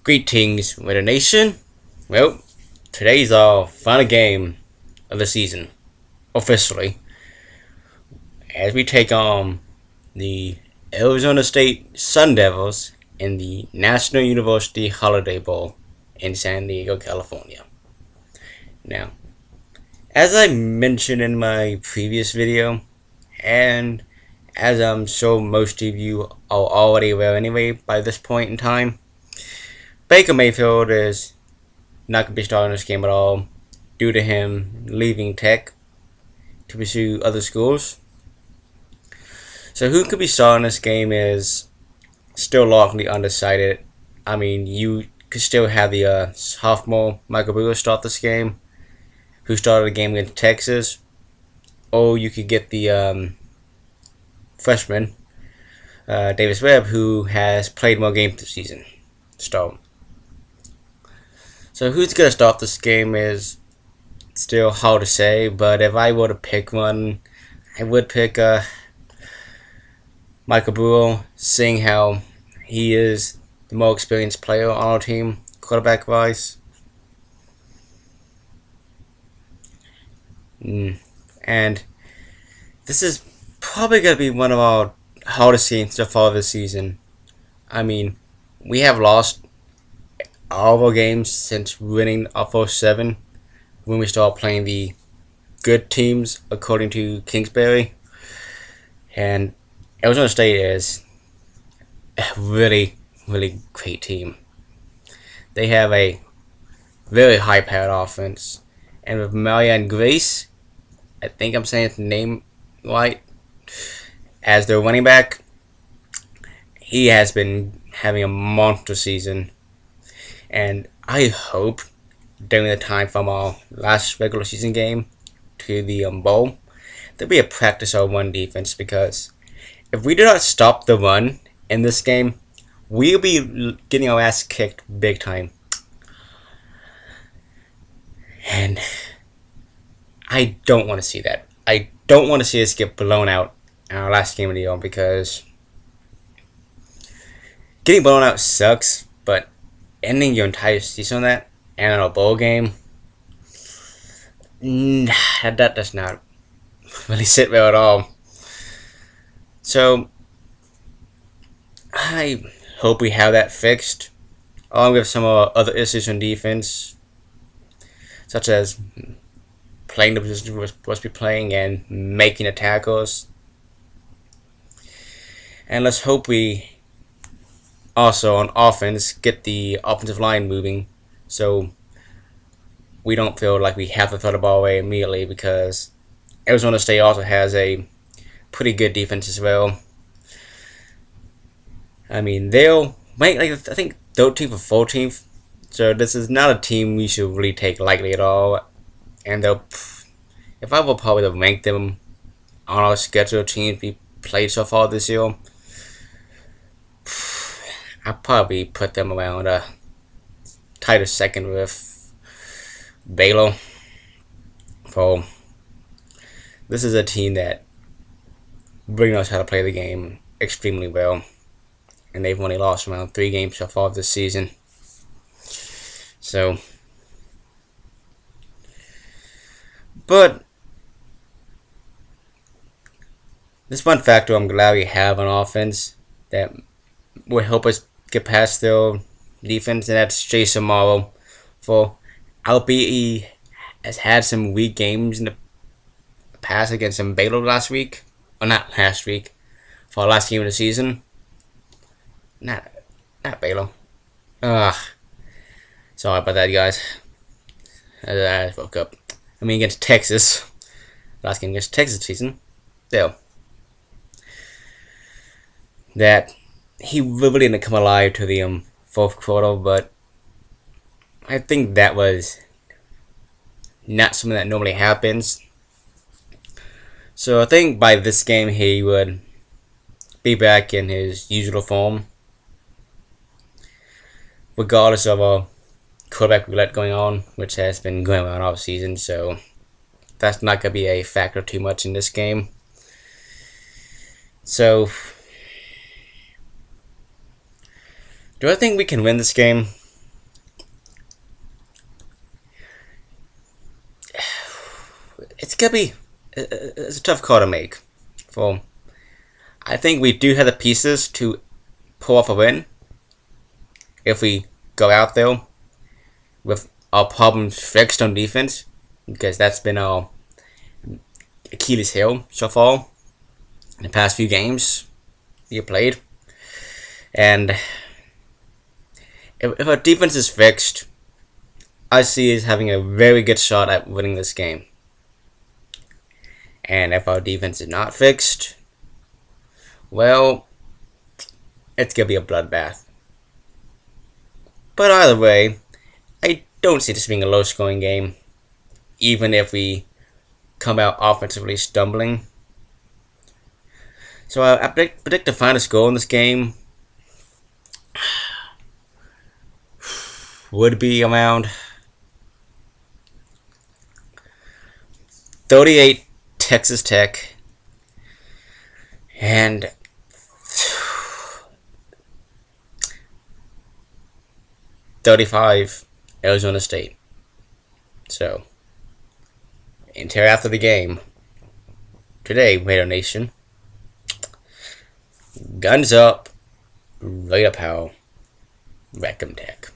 Greetings, Winter Nation. Well, today's our final game of the season, officially, as we take on the Arizona State Sun Devils in the National University Holiday Bowl in San Diego, California. Now, as I mentioned in my previous video, and as I'm sure most of you are already aware anyway by this point in time, Baker Mayfield is not going to be starting this game at all due to him leaving Tech to pursue other schools. So who could be starting this game is still largely undecided. I mean, you could still have the sophomore Michael Brewer start this game, who started the game against Texas, or you could get the freshman Davis Webb, who has played more games this season, start. So who's going to start this game is still hard to say, but if I were to pick one, I would pick Michael Brewer, seeing how he is the more experienced player on our team, quarterback-wise. And this is probably going to be one of our hardest games so far this season. I mean, we have lost all of our games since winning our first 7 when we start playing the good teams according to Kingsbury. And Arizona State is a really great team. They have a very high-powered offense, and with Marianne Grace, I think I'm saying his name right, as their running back, he has been having a monster season. And I hope during the time from our last regular season game to the bowl, there'll be a practice on run defense, because if we do not stop the run in this game, we'll be getting our ass kicked big time. And I don't want to see that. I don't want to see us get blown out in our last game of the year, because getting blown out sucks, but ending your entire season on that and in a bowl game, that does not really sit well at all. So I hope we have that fixed, along with some other issues on defense, such as playing the position we're supposed to be playing and making the tackles. And let's hope we also on offense get the offensive line moving, so we don't feel like we have to throw the ball away immediately, because Arizona State also has a pretty good defense as well. I mean, they'll rank, I think, 13th or 14th, so this is not a team we should really take lightly at all. And they'll, if I will probably rank them on our schedule of teams we played so far this year, I'll probably put them around tighter second with Baylor. So this is a team that really knows how to play the game extremely well, and they've only lost around 3 games so far this season. So, but this one factor I'm glad we have on offense that will help us get past their defense, and that's Jason Morrow. For albeit he has had some weak games in the past against some Baylor last week, or not last week, for our last game of the season. Not Baylor. Sorry about that, guys. I woke up. I mean, against Texas. Last game against Texas season. Still, that he really didn't come alive to the fourth quarter, but I think that was not something that normally happens. So I think by this game he would be back in his usual form, regardless of a quarterback roulette going on, which has been going on all season. So that's not going to be a factor too much in this game. So do I think we can win this game? gonna be it's a tough call to make. For I think we do have the pieces to pull off a win if we go out there with our problems fixed on defense, because that's been our Achilles heel so far in the past few games we have played. And if our defense is fixed, I see us having a very good shot at winning this game. And if our defense is not fixed, well, it's gonna be a bloodbath. But either way, I don't see this being a low-scoring game, even if we come out offensively stumbling. So I predict the final score in this game would be around 38 Texas Tech and 35 Arizona State. So, until after the game, today, Raider Nation, guns up, right up how, Wreck 'em Tech.